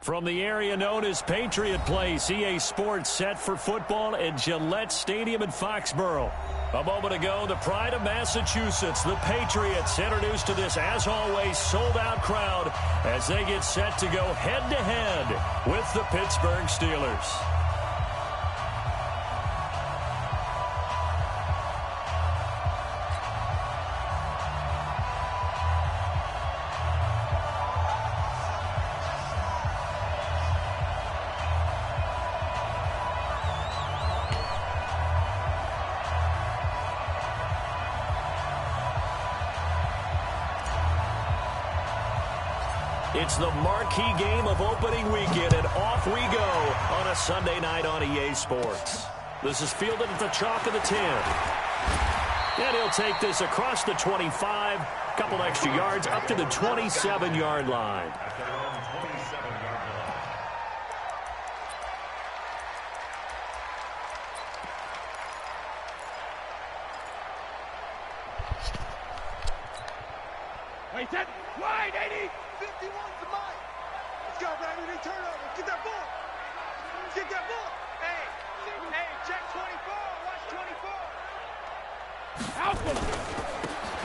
From the area known as Patriot Place, EA Sports set for football at Gillette Stadium in Foxborough. A moment ago, the pride of Massachusetts, the Patriots, introduced to this, as always, sold-out crowd as they get set to go head-to-head with the Pittsburgh Steelers. It's the marquee game of opening weekend, and off we go on a Sunday night on EA Sports. This is fielded at the chalk of the 10. And he'll take this across the 25, a couple extra yards, up to the 27-yard line. Wait, that wide, 80! 51 to mine. Let's go, baby. They turn over. Get that ball. Get that ball. Hey, check 24. Watch 24. Alpha.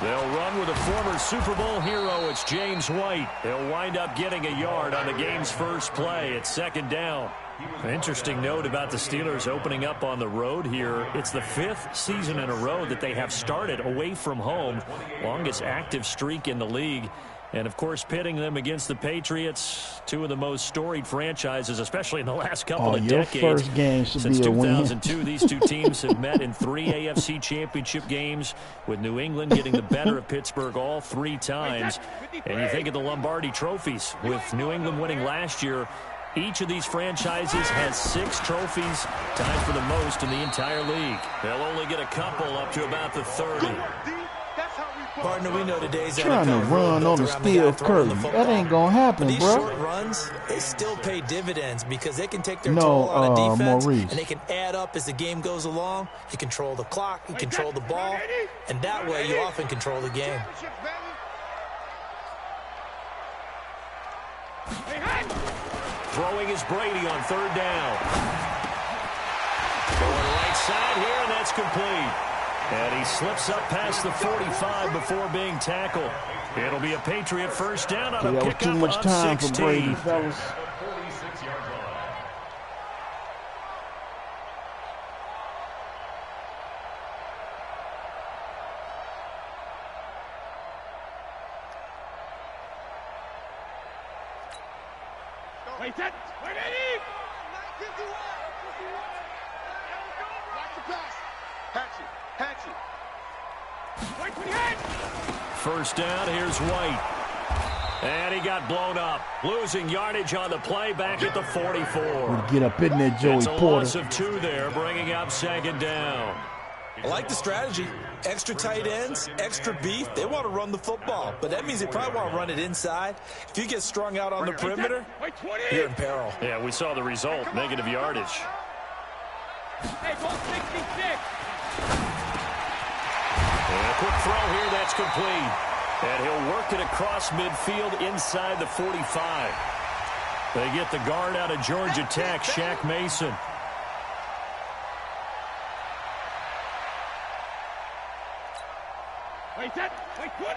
They'll run with a former Super Bowl hero. It's James White. They'll wind up getting a yard on the game's first play. It's second down. An interesting note about the Steelers opening up on the road here. It's the 5th season in a row that they have started away from home. Longest active streak in the league. And, of course, pitting them against the Patriots, two of the most storied franchises, especially in the last couple of decades. First game should Since be a 2002, win. these two teams have met in 3 AFC championship games, with New England getting the better of Pittsburgh all 3 times. And you think of the Lombardi trophies, with New England winning last year. Each of these franchises has 6 trophies, tied for the most in the entire league. They'll only get a couple up to about the 30. Partner, we know today's trying to run on the steel curtain. That ain't gonna happen, these bro. Short runs, they still pay dividends because they can take their toll on a defense, Maurice. and they can add up as the game goes along. You control the clock, you control the ball, and that way you often control the game. Throwing is Brady on 3rd down. Going right side here, and that's complete. And he slips up past the 45 before being tackled. It'll be a Patriot first down on a pickup too much on time 16. for Brady, fellas. Wait, that. Wait, 80! Watch the pass. Hatch it. Wait, 28! First down, here's White. And he got blown up. Losing yardage on the play back at the 44. Get up in there, Joey It's a Porter. loss of 2 there, bringing up 2nd down. I like the strategy. Extra tight ends, extra beef. They want to run the football, but that means they probably want to run it inside. If you get strung out on the perimeter, you're in peril. Yeah, we saw the result, negative yardage. Hey, ball 66. And a quick throw here, that's complete. And he'll work it across midfield inside the 45. They get the guard out of Georgia Tech, Shaq Mason. Wait, that. Wait, 20!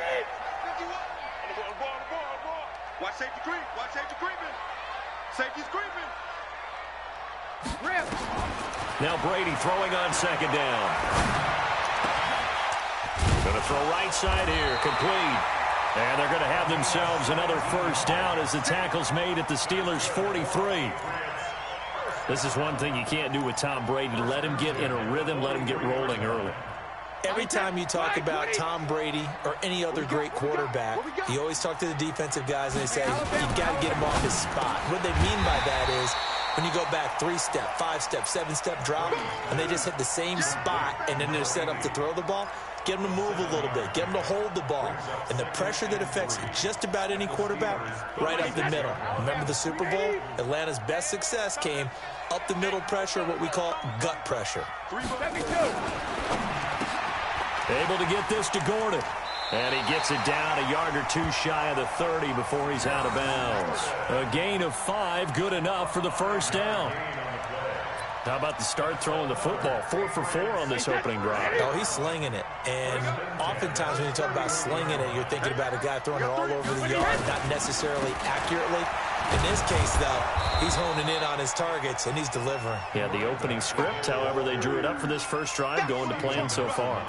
Ball. Watch safety creep. Watch safety creeping. Safety's creeping. Rip. Now Brady throwing on 2nd down. Going to throw right side here, complete. And they're going to have themselves another first down as the tackle's made at the Steelers' 43. This is one thing you can't do with Tom Brady. Let him get in a rhythm, let him get rolling early. Every time you talk about Tom Brady or any other great quarterback, you always talk to the defensive guys and they say, you got to get him off his spot. What they mean by that is when you go back 3-step, 5-step, 7-step drop, and they just hit the same spot and then they're set up to throw the ball, get them to move a little bit, get them to hold the ball. And the pressure that affects just about any quarterback, right up the middle. Remember the Super Bowl? Atlanta's best success came up the middle pressure, what we call gut pressure. 372. Able to get this to Gordon. And he gets it down a yard or two shy of the 30 before he's out of bounds. A gain of 5, good enough for the first down. How about the start throwing the football? 4 for 4 on this opening drive. Oh, he's slinging it. And oftentimes when you talk about slinging it, you're thinking about a guy throwing it all over the yard, not necessarily accurately. In this case, though, he's honing in on his targets, and he's delivering. Yeah, the opening script, however, they drew it up for this first drive, going to plan so far.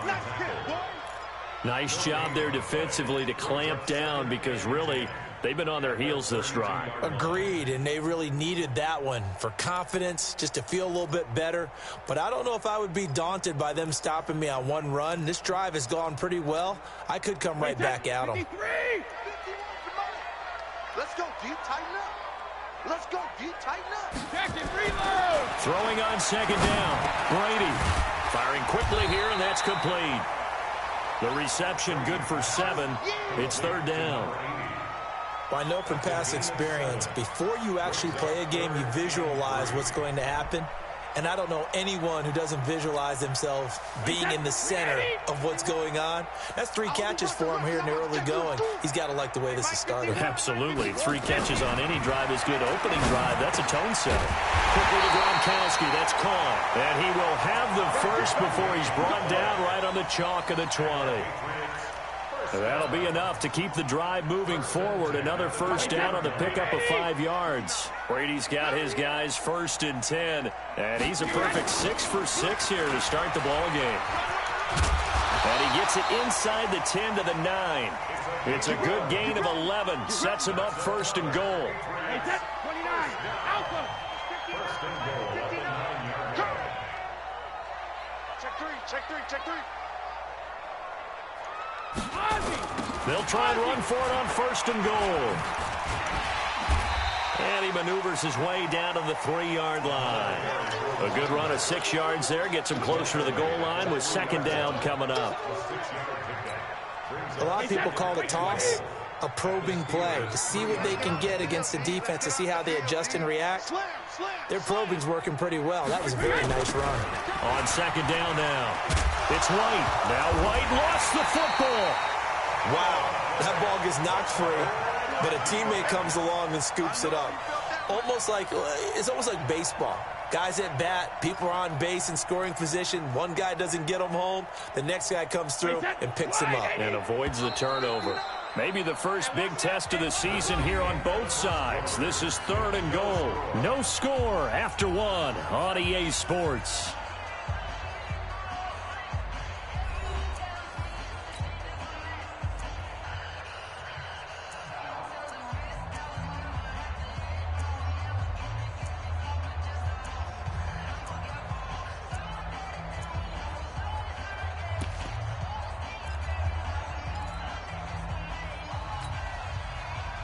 Nice job there defensively to clamp down because, really, they've been on their heels this drive. Agreed, and they really needed that one for confidence, just to feel a little bit better. But I don't know if I would be daunted by them stopping me on one run. This drive has gone pretty well. I could come right back at them. Let's go, D. Tighten up. Let's go, D. Tighten up. Check and reload. Throwing on second down. Brady firing quickly here, and that's complete. The reception good for 7. It's third down. Well, I know from past experience, before you actually play a game, you visualize what's going to happen. And I don't know anyone who doesn't visualize themselves being in the center of what's going on. That's 3 catches for him here in the early going. He's got to like the way this is started. Absolutely. 3 catches on any drive is good. Opening drive, that's a tone setter. Quickly to Gronkowski, that's caught. And he will have the first before he's brought down right on the chalk of the 20. That'll be enough to keep the drive moving forward. Another first down on the pickup of 5 yards. Brady's got his guys 1st and 10. And he's a perfect 6 for 6 here to start the ball game. And he gets it inside the 10 to the 9. It's a good gain of 11. Sets him up 1st and goal. Hey, set 29. Alpha. Check 3, check 3, check 3. They'll try and run for it on 1st and goal. And he maneuvers his way down to the 3-yard line. A good run of 6 yards there. Gets him closer to the goal line with second down coming up. A lot of people call the toss a probing play to see what they can get against the defense, to see how they adjust and react. Their probing's working pretty well. That was a very nice run. On second down now. It's White. Now White lost the football. Wow, that ball gets knocked free, but a teammate comes along and scoops it up. It's almost like baseball. Guys at bat, people are on base in scoring position. One guy doesn't get them home. The next guy comes through and picks him up. And avoids the turnover. Maybe the first big test of the season here on both sides. This is 3rd and goal. No score after 1 on EA Sports.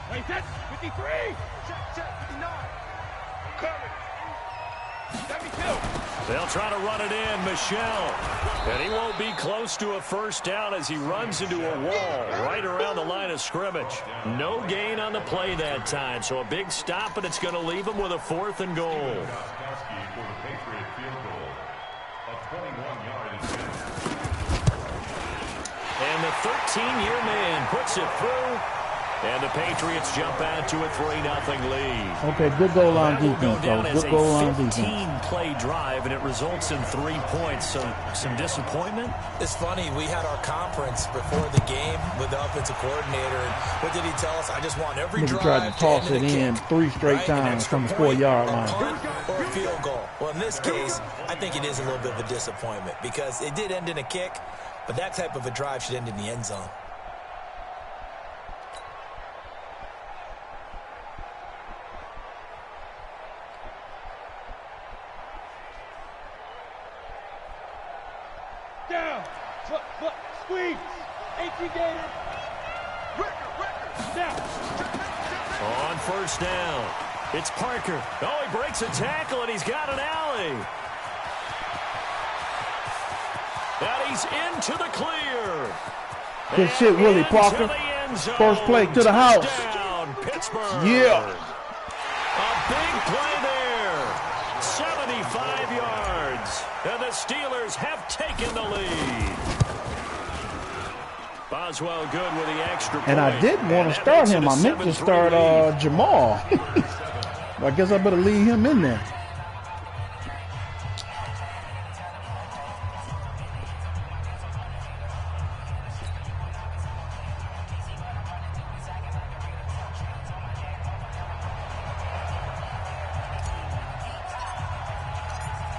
Hey, set 53. Check 59. Cover. 72. They'll try to run it in. Michelle. And he won't be close to a first down as he runs into a wall right around the line of scrimmage. No gain on the play that time. So a big stop, and it's going to leave him with a 4th and goal. And the 13-year man puts it through. And the Patriots jump out to a 3-0 lead. Okay, good goal line defense, down though. as Good goal line a defense. 15-play drive, and it results in 3 points. So some disappointment. It's funny, we had our conference before the game with the offensive coordinator, and what did he tell us? I just want every Nigga drive tried to toss end it in kick, 3 straight right? An times extra from the point, 4-yard a line. punt, or a field goal. Well, in this case, I think it is a little bit of a disappointment because it did end in a kick, but that type of a drive should end in the end zone. Down. Foot. Squeeze. 18 gator. Down. On first down, it's Parker. Oh, he breaks a tackle, and he's got an alley. And he's into the clear. Good shit, Willie Parker. First play to the house. Touchdown, Pittsburgh. Yeah. A big play there. 75 yards. And the Steelers have taken the lead. Boswell good with the extra point. And I didn't want to start him. I meant to start Jamal. I guess I better leave him in there.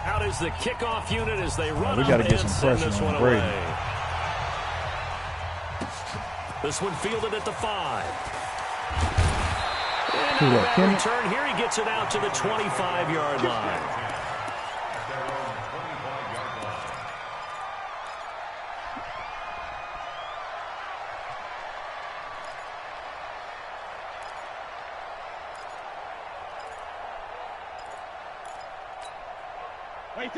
Out is the kickoff unit as they run. We got to get some pressure on Brady. This one fielded at the 5. Who, And return here, he gets it out to the 25-yard line.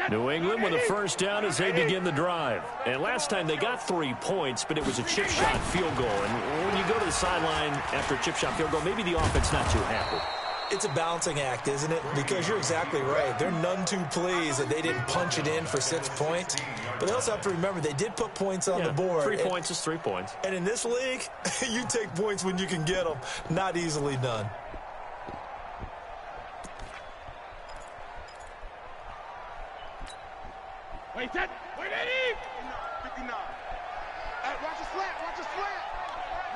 New England with a first down as they begin the drive. And last time they got 3 points, but it was a chip shot field goal. And when you go to the sideline after a chip shot field goal, maybe the offense not too happy. It's a balancing act, isn't it? Because you're exactly right. They're none too pleased that they didn't punch it in for 6 points. But they also have to remember they did put points on the board. 3 points is 3 points. And in this league, you take points when you can get them. Not easily done. Wait, that. Wait, Eddie. 59. Hey, watch his slant. Watch his slant.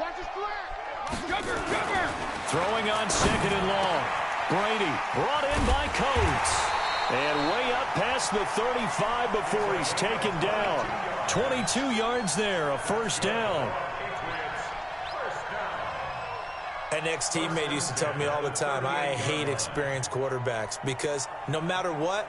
Watch his slant. Cover. Throwing on 2nd and long. Brady brought in by Coates. And way up past the 35 before he's taken down. 22 yards there, a first down. An ex-teammate used to tell me all the time, I hate experienced quarterbacks because no matter what,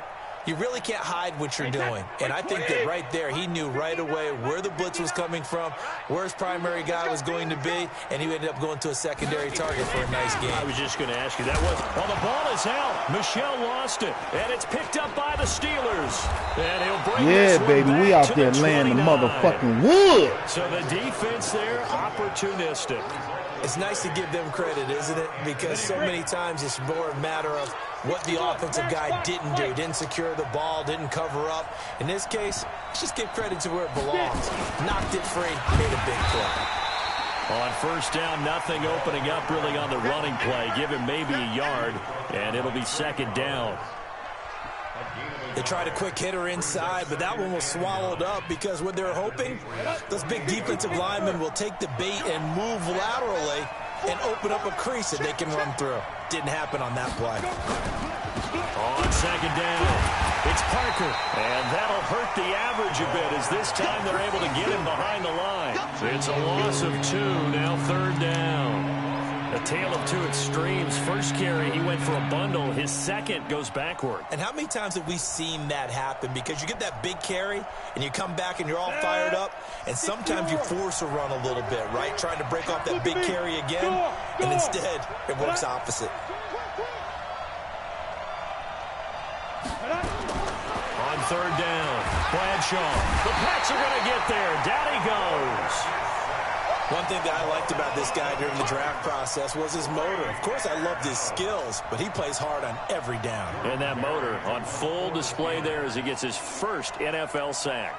you really can't hide what you're doing. And I think that right there, he knew right away where the blitz was coming from, where his primary guy was going to be, and he ended up going to a secondary target for a nice game. I was just going to ask you, that was, well, the ball is out. Michelle lost it, and it's picked up by the Steelers. And he'll bring this one baby, back we out to there the laying the 29. motherfucking wood. So the defense there, opportunistic. It's nice to give them credit, isn't it? Because so many times it's more a matter of what the offensive guy didn't do. Didn't secure the ball, didn't cover up. In this case, just give credit to where it belongs. Knocked it free, made a big play. On first down, nothing opening up really on the running play. Give him maybe a yard, and it'll be 2nd down. They tried a quick hitter inside, but that one was swallowed up because what they're hoping, those big defensive linemen will take the bait and move laterally and open up a crease that they can run through. Didn't happen on that play. On 2nd down, it's Parker, and that'll hurt the average a bit as this time they're able to get him behind the line. It's a loss of 2, now 3rd down. A tale of 2 extremes. First carry, he went for a bundle. His second goes backward. And how many times have we seen that happen? Because you get that big carry, and you come back and you're all fired up, and sometimes you force a run a little bit, right? Trying to break off that big carry again, and instead it works opposite. On 3rd down, Bradshaw. The Pats are going to get there. Down he goes. One thing that I liked about this guy during the draft process was his motor. Of course, I loved his skills, but he plays hard on every down. And that motor on full display there as he gets his first NFL sack.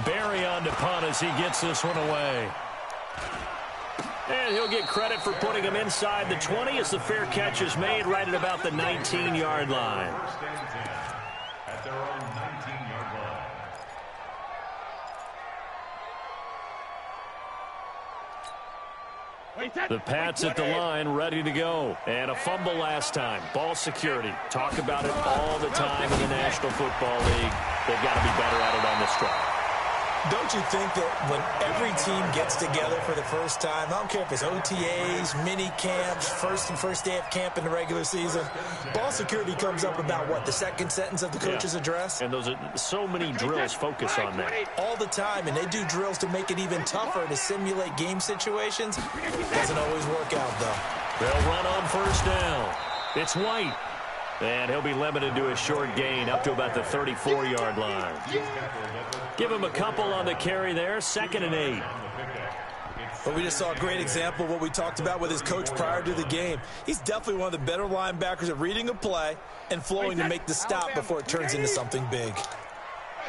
Barry on to punt as he gets this one away. And he'll get credit for putting him inside the 20 as the fair catch is made right at about the 19-yard line. The Pats at the line, ready to go. And a fumble last time. Ball security. Talk about it all the time in the National Football League. They've got to be better at it on this drive. Don't you think that when every team gets together for the first time, I don't care if it's OTAs, mini camps, first day of camp in the regular season, ball security comes up about what, the second sentence of the coach's address? And those are so many drills focus on that. All the time, and they do drills to make it even tougher to simulate game situations. Doesn't always work out, though. They'll run on first down. It's White. And he'll be limited to a short gain up to about the 34-yard line. Give him a couple on the carry there. 2nd and 8. But we just saw a great example of what we talked about with his coach prior to the game. He's definitely one of the better linebackers at reading a play and flowing to make the stop before it turns into something big.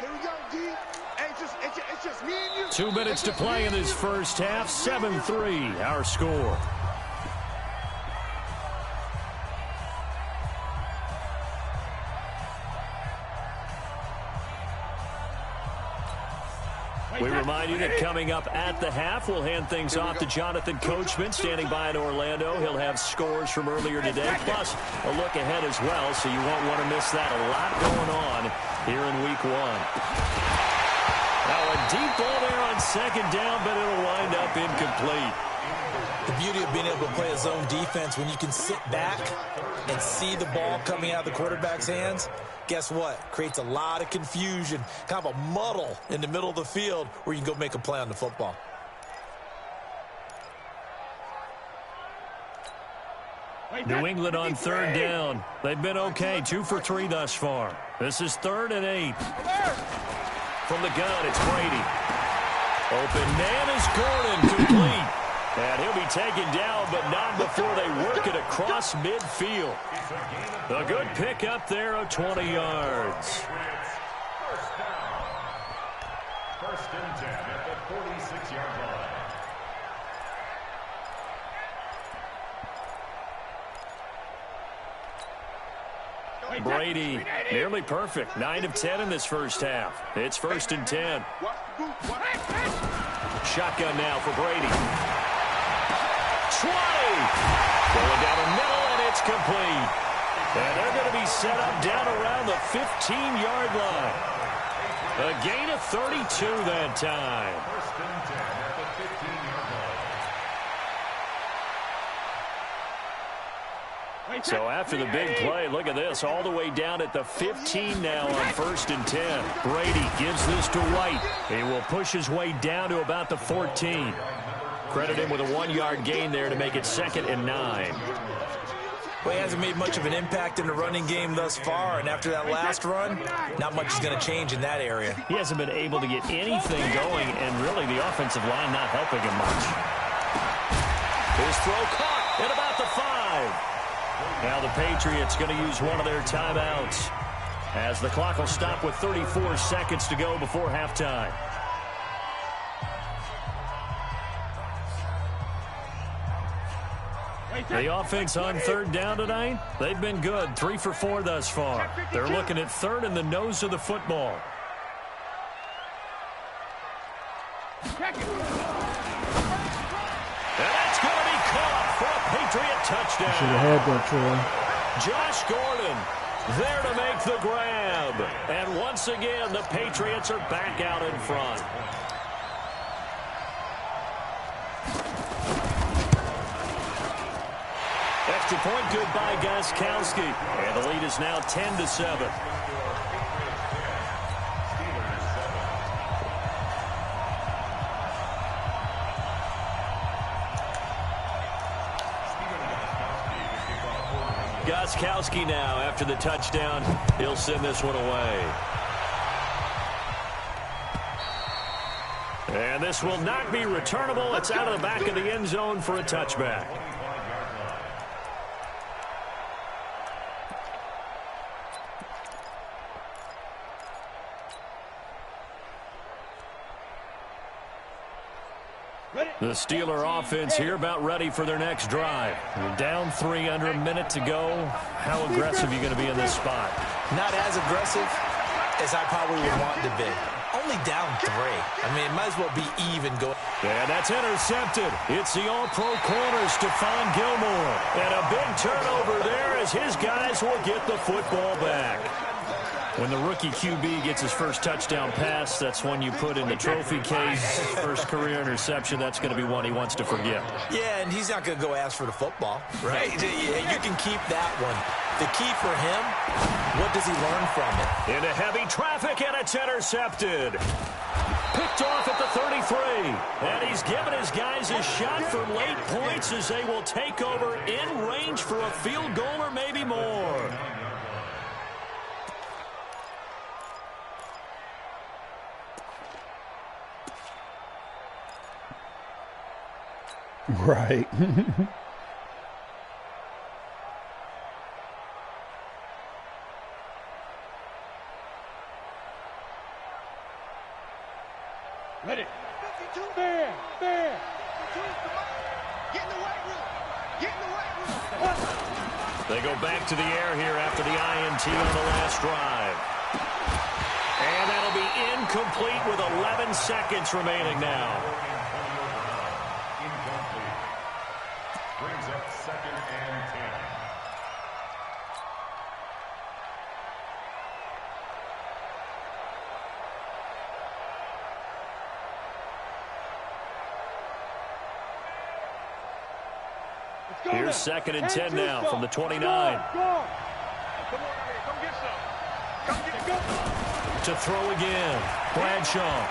Here we go, D. Hey, it's just me and you. 2 minutes to play in this first half. 7-3, our score. We remind you that coming up at the half, we'll hand things off to Jonathan Coachman, standing by in Orlando. He'll have scores from earlier today, plus a look ahead as well, so you won't want to miss that. A lot going on here in Week 1. Now a deep ball there on second down, but it'll wind up incomplete. The beauty of being able to play a zone defense when you can sit back and see the ball coming out of the quarterback's hands, guess what? Creates a lot of confusion, kind of a muddle in the middle of the field where you can go make a play on the football. New England on third down. They've been okay, 2 for 3 thus far. This is 3rd and 8. From the gun, it's Brady. Open man is Gordon, complete. And he'll be taken down, but not before they work it across midfield. A good pick up there of 20 yards. First and 10 at the 46-yard line. Brady, nearly perfect. 9 of 10 in this first half. It's 1st and 10. Shotgun now for Brady. 20. Going down the middle, and it's complete. And they're going to be set up down around the 15-yard line. A gain of 32 that time. First and 10 at the 15-yard line. So after the big play, look at this, all the way down at the 15 now on 1st and 10. Brady gives this to White. He will push his way down to about the 14. Credit him with a 1-yard gain there to make it 2nd and 9. Well, he hasn't made much of an impact in the running game thus far, and after that last run, not much is going to change in that area. He hasn't been able to get anything going, and really the offensive line not helping him much. His throw caught at about the 5. Now the Patriots going to use one of their timeouts as the clock will stop with 34 seconds to go before halftime. The offense on 3rd down tonight, they've been good. 3 for 4 thus far. They're looking at 3rd in the nose of the football. And that's going to be caught for a Patriot touchdown. Should have had that, Troy. Josh Gordon there to make the grab. And once again, the Patriots are back out in front. Extra point good by Gostkowski. And the lead is now 10-7. Gostkowski now after the touchdown. He'll send this one away. And this will not be returnable. It's out of the back of the end zone for a touchback. The Steeler offense here about ready for their next drive. We're down 3 under a minute to go. How aggressive are you going to be in this spot? Not as aggressive as I probably would want to be. Only down 3. I mean, it might as well be even going. And that's intercepted. It's the all-pro corner, Stephon Gilmore. And a big turnover there as his guys will get the football back. When the rookie QB gets his first touchdown pass, that's one you put in the trophy case. First career interception, that's going to be one he wants to forget. Yeah, and he's not going to go ask for the football, right? You can keep that one. The key for him, what does he learn from it? Into heavy traffic, and it's intercepted. Picked off at the 33. And he's given his guys a shot for late points as they will take over in range for a field goal or maybe more. Right. Ready. 52. Fair. Fair. 52 is the mark. Get in the weight room. Get in the weight room. They go back to the air here after the INT on the last drive. And that'll be incomplete with 11 seconds remaining now. Incomplete. Brings up 2nd and 10. Here's 2nd and 10 now from the 29. Go. Come on out here. Come get some. Come get go. To throw again. Bradshaw.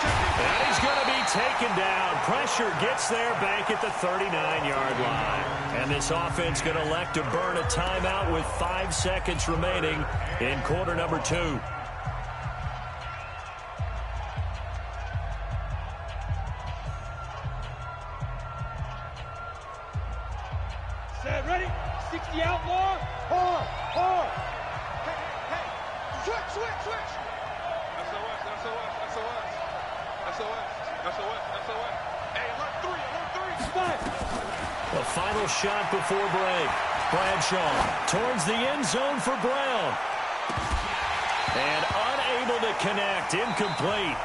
And he's going to be taken down. Pressure gets there back at the 39-yard line. And this offense going to elect to burn a timeout with 5 seconds remaining in quarter number 2. Set. Ready. 60 outlaw. Hard. Hard. Hey. Switch. SOS. Hey, alert 3. Spot. The final shot before break. Bradshaw towards the end zone for Brown. And unable to connect. Incomplete.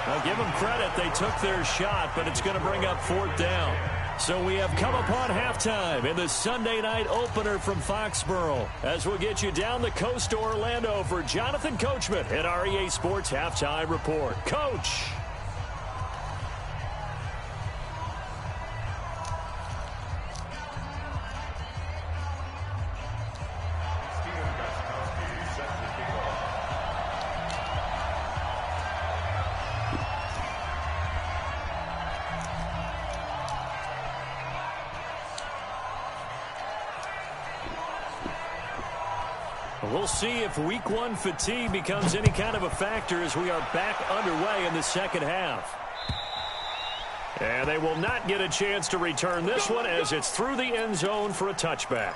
Now give them credit. They took their shot, but it's going to bring up 4th down. So we have come upon halftime in the Sunday night opener from Foxborough. As we'll get you down the coast to Orlando for Jonathan Coachman at our EA Sports Halftime Report. Coach. We'll see if week 1 fatigue becomes any kind of a factor as we are back underway in the second half. And they will not get a chance to return this one as it's through the end zone for a touchback.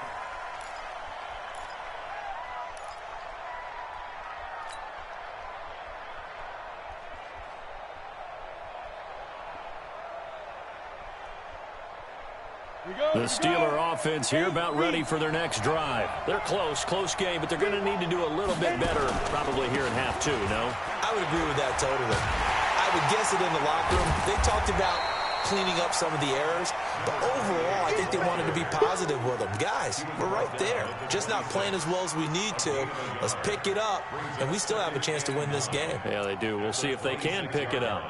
The Steeler offense here about ready for their next drive. They're close game, but they're going to need to do a little bit better probably here in half 2, no? I would agree with that totally. I would guess it in the locker room. They talked about cleaning up some of the errors, but overall, I think they wanted to be positive with them. Guys, we're right there. Just not playing as well as we need to. Let's pick it up, and we still have a chance to win this game. Yeah, they do. We'll see if they can pick it up.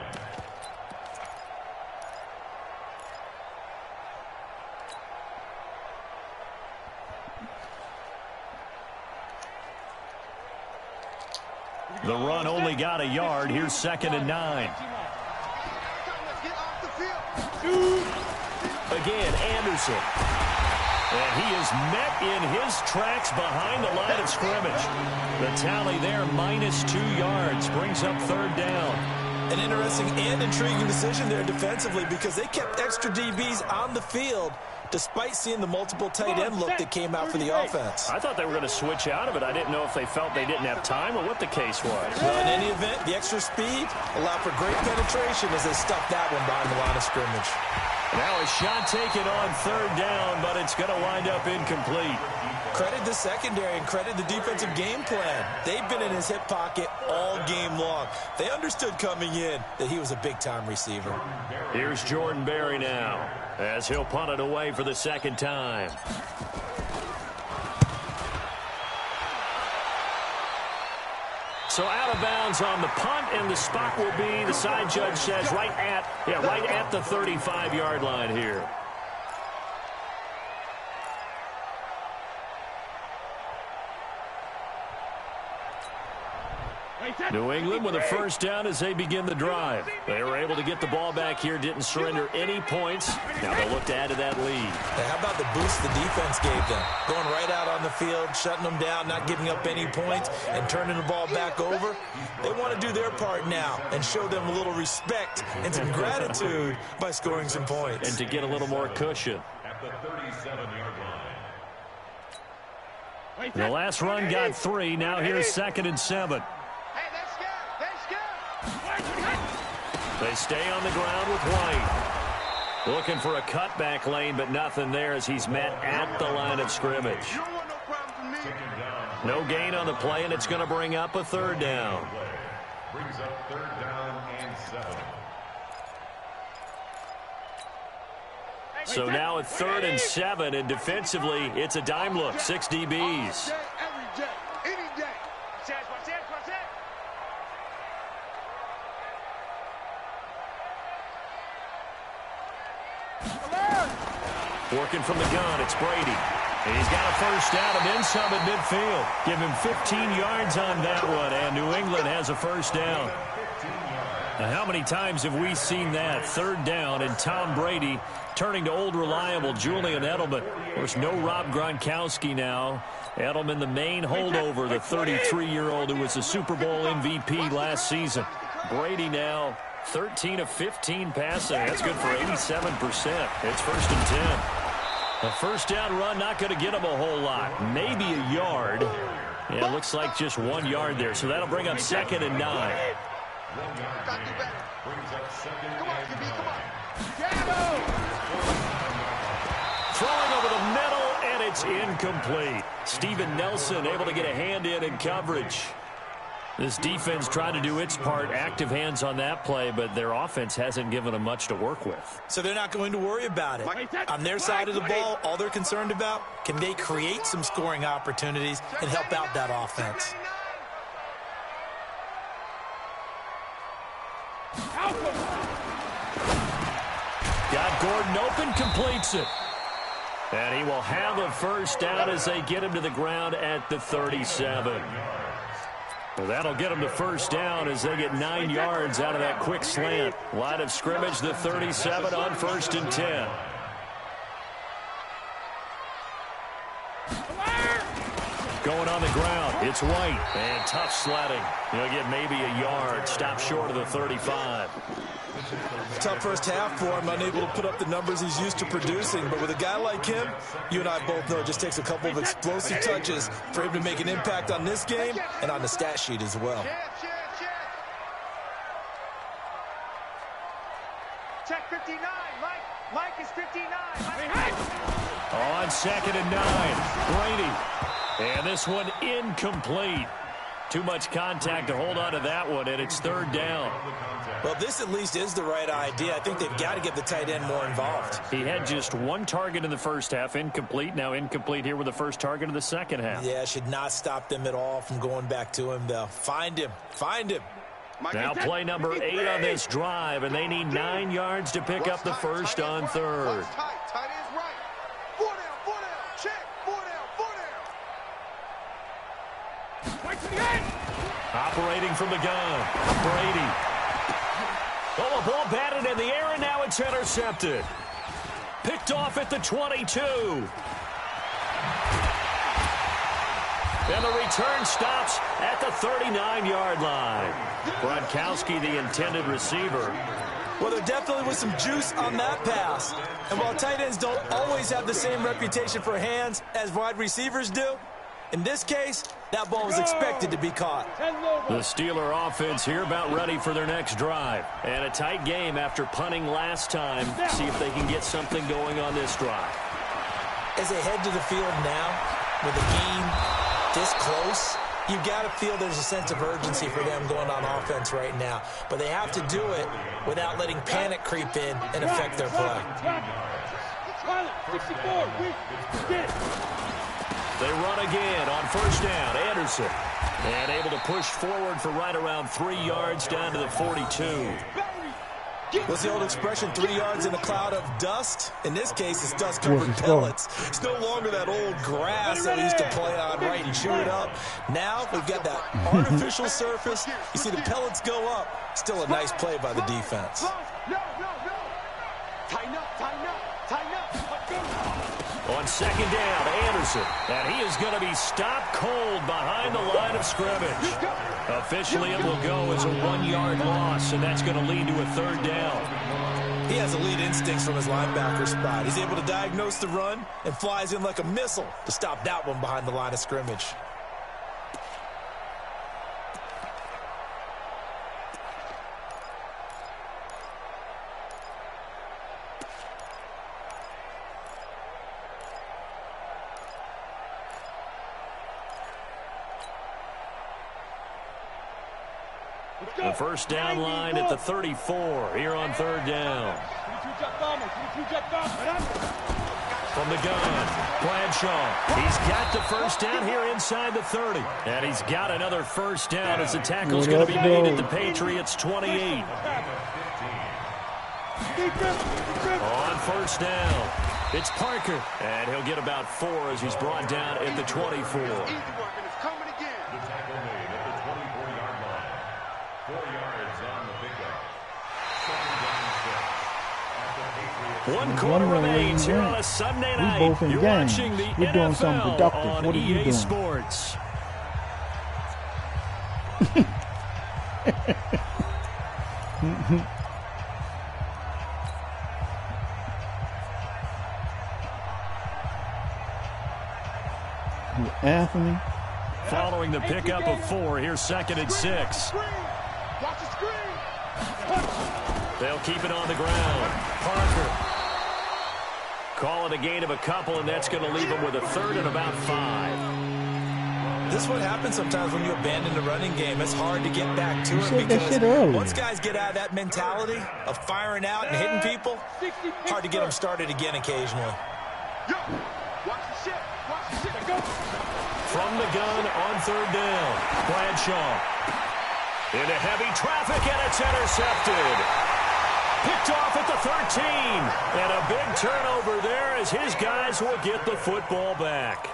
The run only got a yard. Here's 2nd and 9. Again, Anderson. And he is met in his tracks behind the line of scrimmage. The tally there, -2 yards, brings up 3rd down. An interesting and intriguing decision there defensively because they kept extra DBs on the field despite seeing the multiple tight end look that came out for the offense. I thought they were going to switch out of it. I didn't know if they felt they didn't have time or what the case was. Well, in any event, the extra speed allowed for great penetration as they stuffed that one behind the line of scrimmage. Now a shot taken on 3rd down, but it's going to wind up incomplete. Credit the secondary and credit the defensive game plan. They've been in his hip pocket all game long. They understood coming in that he was a big-time receiver. Here's Jordan Berry now as he'll punt it away for the 2nd time. So out of bounds on the punt, and the spot will be, the side judge says, right at the 35-yard line here. Wait, New England with a first down as they begin the drive. They were able to get the ball back here, didn't surrender any points. Now they'll look to add to that lead. Hey, how about the boost the defense gave them? Going right out on the field, shutting them down, not giving up any points, and turning the ball back over. They want to do their part now and show them a little respect and some gratitude by scoring some points. And to get a little more cushion. At the 37-yard line. The last run got 3. Now here's 2nd and 7. They stay on the ground with White. Looking for a cutback lane, but nothing there as he's met at the line of scrimmage. No gain on the play, and it's going to bring up a 3rd down. Brings up 3rd down and 7. So now at 3rd and 7, and defensively, it's a dime look. 6 DBs. Working from the gun, it's Brady. He's got a first down and then some at midfield. Give him 15 yards on that one, and New England has a first down. Now, how many times have we seen that? 3rd down, and Tom Brady turning to old reliable Julian Edelman. Of course, no Rob Gronkowski now. Edelman, the main holdover, the 33-year-old who was a Super Bowl MVP last season. Brady now 13 of 15 passing. That's good for 87%. It's 1st and 10. A first down run, not going to get him a whole lot. Maybe a yard. Yeah, it looks like just 1 yard there. So that'll bring up 2nd and 9. Throwing over the middle, and it's incomplete. Steven Nelson able to get a hand in coverage. This defense tried to do its part, active hands on that play, but their offense hasn't given them much to work with. So they're not going to worry about it. On their side of the ball, all they're concerned about, can they create some scoring opportunities and help out that offense? Got Gordon open, completes it. And he will have a first down as they get him to the ground at the 37. Well, that'll get them to first down as they get 9 yards out of that quick slant. Line of scrimmage, the 37 on 1st and 10. Going on the ground, it's White. And tough sledding. He'll get maybe a yard. Stop short of the 35. Tough first half for him, unable to put up the numbers he's used to producing. But with a guy like him, you and I both know it just takes a couple of explosive touches for him to make an impact on this game and on the stat sheet as well. Check 59. Mike is 59. On 2nd and 9, Brady. And this one incomplete. Too much contact to hold on to that one, and it's 3rd down. Well, this at least is the right idea. I think they've got to get the tight end more involved. He had just 1 target in the first half, incomplete. Now incomplete here with the first target of the second half. Yeah, should not stop them at all from going back to him, though. Find him. Find him. Now play number 8 on this drive, and they need 9 yards to pick up the first on 3rd. Tight end's right. 4 down, 4 down. Check. 4 down, 4 down. Right to the end. Operating from the gun, Brady. Oh, a ball batted in the air, and now it's intercepted. Picked off at the 22. And the return stops at the 39-yard line. Gronkowski, the intended receiver. Well, there definitely was some juice on that pass. And while tight ends don't always have the same reputation for hands as wide receivers do, in this case, that ball was expected to be caught. The Steeler offense here about ready for their next drive. And a tight game after punting last time. See if they can get something going on this drive. As they head to the field now, with the game this close, you've got to feel there's a sense of urgency for them going on offense right now. But they have to do it without letting panic creep in and affect their play. 64, They run again on first down. Anderson. And able to push forward for right around 3 yards down to the 42. What's the old expression, 3 yards in a cloud of dust? In this case, it's dust-covered pellets. It's no longer that old grass that we used to play on, right, and chew it up. Now we've got that artificial surface. You see the pellets go up. Still a nice play by the defense. No. Tighten up. On second down, Anderson. And he is going to be stopped cold behind the line of scrimmage. Officially, it will go as a 1-yard loss, and that's going to lead to a third down. He has elite instincts from his linebacker spot. He's able to diagnose the run and flies in like a missile to stop that one behind the line of scrimmage. The first down line at the 34 here on third down. From the gun, Bradshaw. He's got the first down here inside the 30. And he's got another first down as the tackle's going to be made at the Patriots' 28. On first down, it's Parker. And he'll get about 4 as he's brought down at the 24. The tackle made at the 24-yard line. 4 yards on the pickup. Second down 6. One quarter remains here on a Sunday night. We both in You're games. watching the We're doing something NFL productive. on What are you EA doing? Sports. Anthony. Following the pickup of 4, here's second and 6. Watch the screen. They'll keep it on the ground. Parker. Call it a gain of a couple, and that's going to leave them with a third and about 5. This is what happens sometimes when you abandon the running game. It's hard to get back to You it said that shit because earlier. once guys get out of that mentality of firing out and hitting people, hard to get them started again occasionally. Watch the shit. Go. From the gun on third down, Bradshaw. Into heavy traffic, and it's intercepted. Picked off at the 13. And a big turnover there as his guys will get the football back.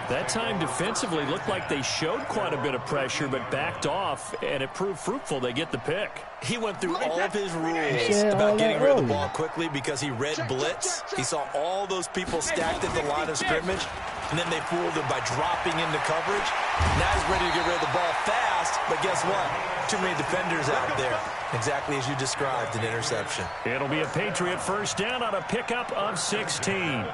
That time defensively looked like they showed quite a bit of pressure but backed off, and it proved fruitful. They get the pick. He went through all of his rules said all about that getting rid of the earlier. ball quickly because he read blitz. He saw all those people stacked at the line of scrimmage, and then they fooled him by dropping into coverage. Now he's ready to get rid of the ball fast, but guess what? Too many defenders out there. Exactly as you described, an interception. It'll be a Patriot first down on a pickup of 16.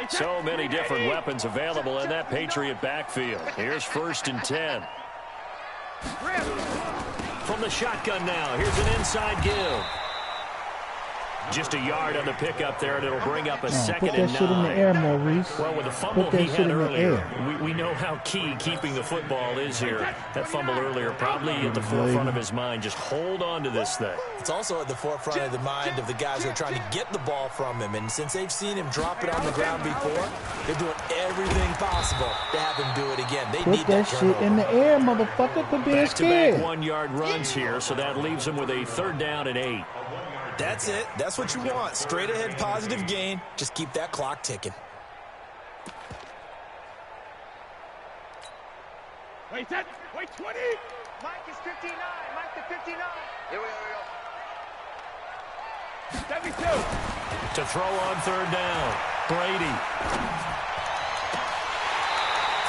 So many different weapons available in that Patriot backfield. Here's first and 10. From the shotgun now, here's an inside give. Just a yard on the pickup there, and it'll bring up a second Put that and shit in the 9. air, Maurice. Well, with the fumble Put that he shit had in the earlier, air. we know how key keeping the football is here. That fumble earlier probably at the forefront of his mind. Just hold on to this thing. It's also at the forefront of the mind of the guys who are trying to get the ball from him. And since they've seen him drop it on the ground before, they're doing everything possible to have him do it again. They Put need that that shit in turnover. the air, motherfucker. Quit being Back-to-back scared. 1-yard runs here, so that leaves him with a third down and 8. That's it. That's what you want. Straight ahead positive gain. Just keep that clock ticking. Wait, 20. Mike is 59. Mike to 59. Here we go. 72. To throw on third down, Brady.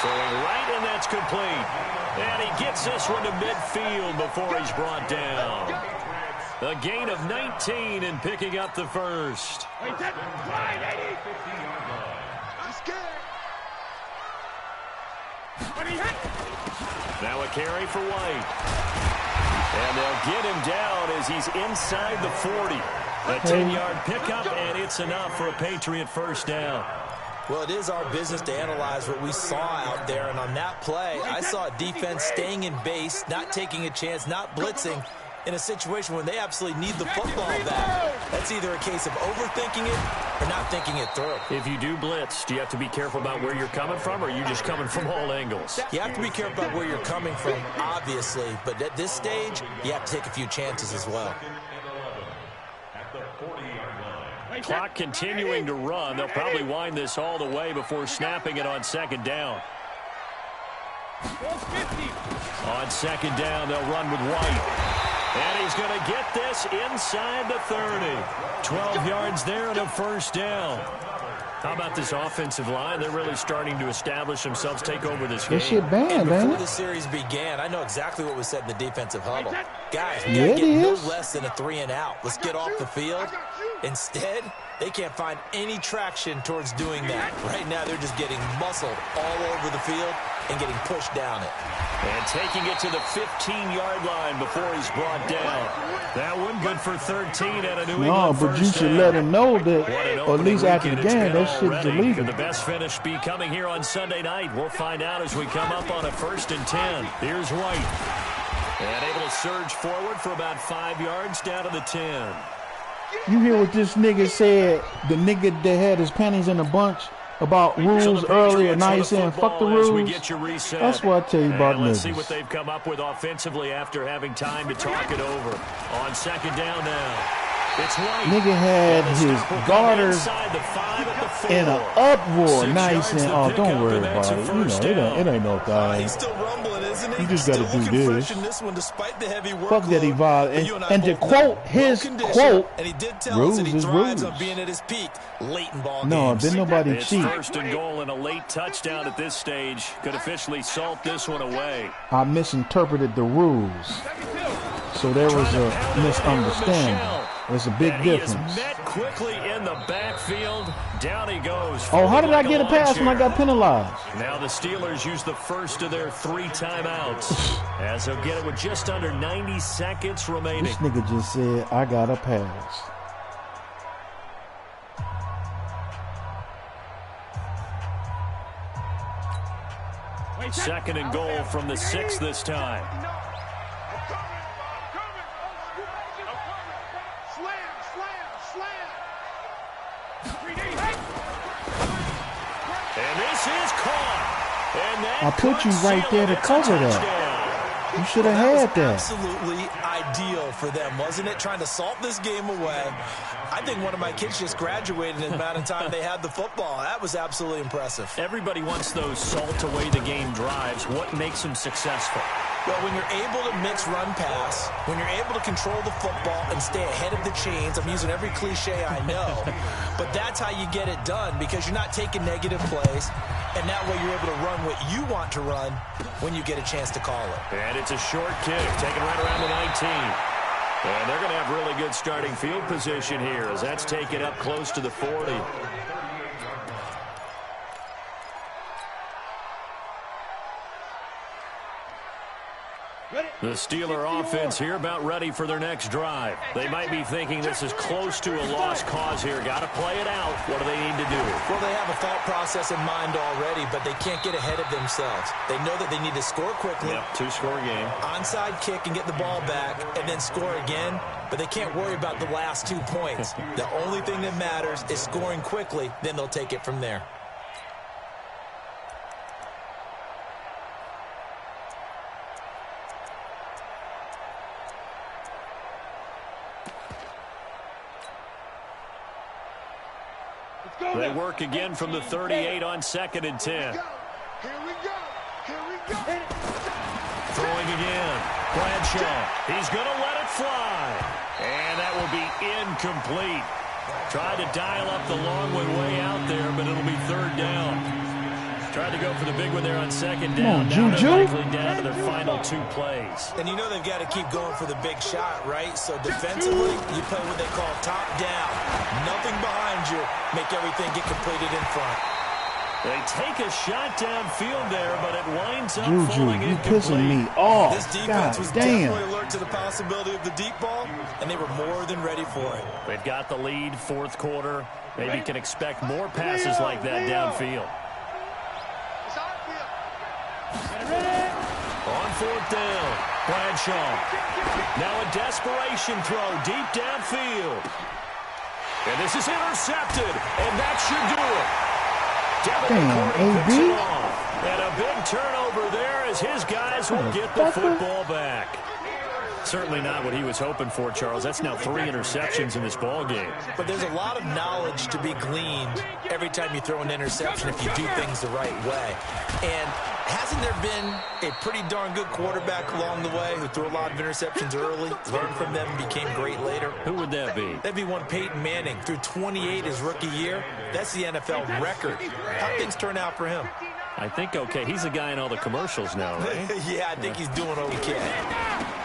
Throwing right, and that's complete. And he gets this one to midfield before he's brought down. A gain of 19 and picking up the first. Wait, 80. I'm scared. When he hit. Now a carry for White. And they'll get him down as he's inside the 40. A 10-yard pickup, and it's enough for a Patriot first down. Well, it is our business to analyze what we saw out there. And on that play, I saw a defense staying in base, not taking a chance, not blitzing, in a situation where they absolutely need the football back. That's either a case of overthinking it or not thinking it through. If you do blitz, do you have to be careful about where you're coming from, or are you just coming from all angles? You have to be careful about where you're coming from, obviously, but at this stage, you have to take a few chances as well. Clock continuing to run. They'll probably wind this all the way before snapping it on second down. On second down, they'll run with White. And he's going to get this inside the 30. 12 yards there and a first down. How about this offensive line? They're really starting to establish themselves, take over this game. This shit banned, man. Before the series began, I know exactly what was said in the defensive huddle. Guys, we got to get no less than a 3-and-out. Let's get off the field. Instead, they can't find any traction towards doing that. Right now, they're just getting muscled all over the field and getting pushed down it. And taking it to the 15-yard line before he's brought down. That one good for 13 at a New England No, but you should let him know that, or at least after the game, that shit's illegal. Could the best finish be coming here on Sunday night? We'll find out as we come up on a 1st and 10. Here's White. And able to surge forward for about 5 yards down to the 10. You hear what this nigga said, the nigga that had his panties in a bunch about rules earlier, now he's saying fuck the rules. That's what I tell you about Let's niggas. see what they've come up with offensively after having time to talk it over. On second down now. It's White. Nigga had his garters in an uproar. Now he's saying, oh, don't worry about it. You know, it ain't no thing. He's still rumbling, isn't he? You just got to do this. Despite the heavy work. Fuck that he violated. And to quote his quote, and he did tell rules us that he is thrives rules. on being at his peak late in ball No, games. didn't nobody It's cheat. 1st and goal and a late touchdown at this stage. Could officially salt this one away. I misinterpreted the rules. So there was a misunderstanding. There's a big difference. He is met quickly in the backfield. Down he goes. Oh, how did I get a pass when I got penalized? Now the Steelers use the first of their 3 timeouts as they'll get it with just under 90 seconds remaining. This nigga just said, I got a pass. Second and goal from the 6 this time. And this is caught. And that I put you right there to cover that. You should have had that. Absolutely ideal for them, wasn't it? Trying to salt this game away. I think one of my kids just graduated in the amount of time they had the football. That was absolutely impressive. Everybody wants those salt away the game drives. What makes them successful? Well, when you're able to mix run-pass, when you're able to control the football and stay ahead of the chains, I'm using every cliche I know, but that's how you get it done because you're not taking negative plays, and that way you're able to run what you want to run when you get a chance to call it. And it's a short kick, taken right around the 19. And they're going to have really good starting field position here as that's taken up close to the 40. The Steeler offense here about ready for their next drive. They might be thinking this is close to a lost cause here. Got to play it out. What do they need to do? Well, they have a thought process in mind already, but they can't get ahead of themselves. They know that they need to score quickly. Yep, 2-score game. Onside kick and get the ball back and then score again, but they can't worry about the last 2 points. The only thing that matters is scoring quickly, then they'll take it from there. They work again from the 38 on 2nd and 10. Here we go. Here we go. Throwing again. Bradshaw. He's going to let it fly. And that will be incomplete. Tried to dial up the long one way out there, but it'll be 3rd down. Tried to go for the big one there on 2nd down. Now they're likely down to their final 2 plays. And you know they've got to keep going for the big shot, right? So defensively, you play what they call top down. Nothing behind you. Make everything get completed in front. They take a shot downfield there, but it winds up Juju, falling you incomplete. pissing me off. This defense was God damn. definitely alert to the possibility of the deep ball, and they were more than ready for it. They've got the lead, 4th quarter. Maybe can expect more passes like that downfield. On 4th down, Bradshaw. Now a desperation throw deep downfield. And this is intercepted, and that should do it. Damn, AB. And a big turnover there as his guys will get the football back. Certainly not what he was hoping for, Charles. That's now 3 interceptions in this ball game. But there's a lot of knowledge to be gleaned every time you throw an interception if you do things the right way. And hasn't there been a pretty darn good quarterback along the way who threw a lot of interceptions early, learned from them, and became great later? Who would that be? That'd be one Peyton Manning. Threw 28 his rookie year. That's the NFL record. How things turn out for him? I think okay. He's a guy in all the commercials now, right? Yeah, I think he's doing okay.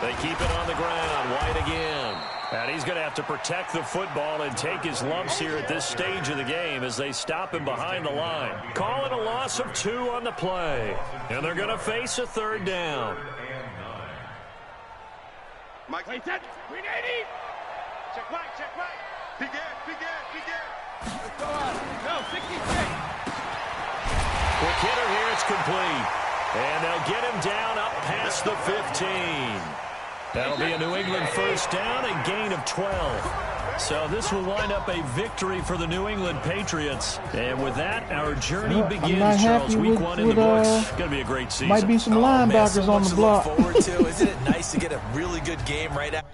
They keep it on the ground. White again. And he's going to have to protect the football and take his lumps here at this stage of the game as they stop him behind the line. Calling a loss of 2 on the play. And they're going to face a 3rd down. Mike, play set. Green 80. Check right, check right. Begin. Let's go out. No, 66. Quick hitter here, it's complete. And they'll get him down up past the 15. That'll be a New England 1st down, a gain of 12. So this will wind up a victory for the New England Patriots. And with that, our journey begins, Charles. Week 1 in the books. Going to be a great season. Might be some linebackers on the block. Forward to. Isn't it nice to get a really good game right after?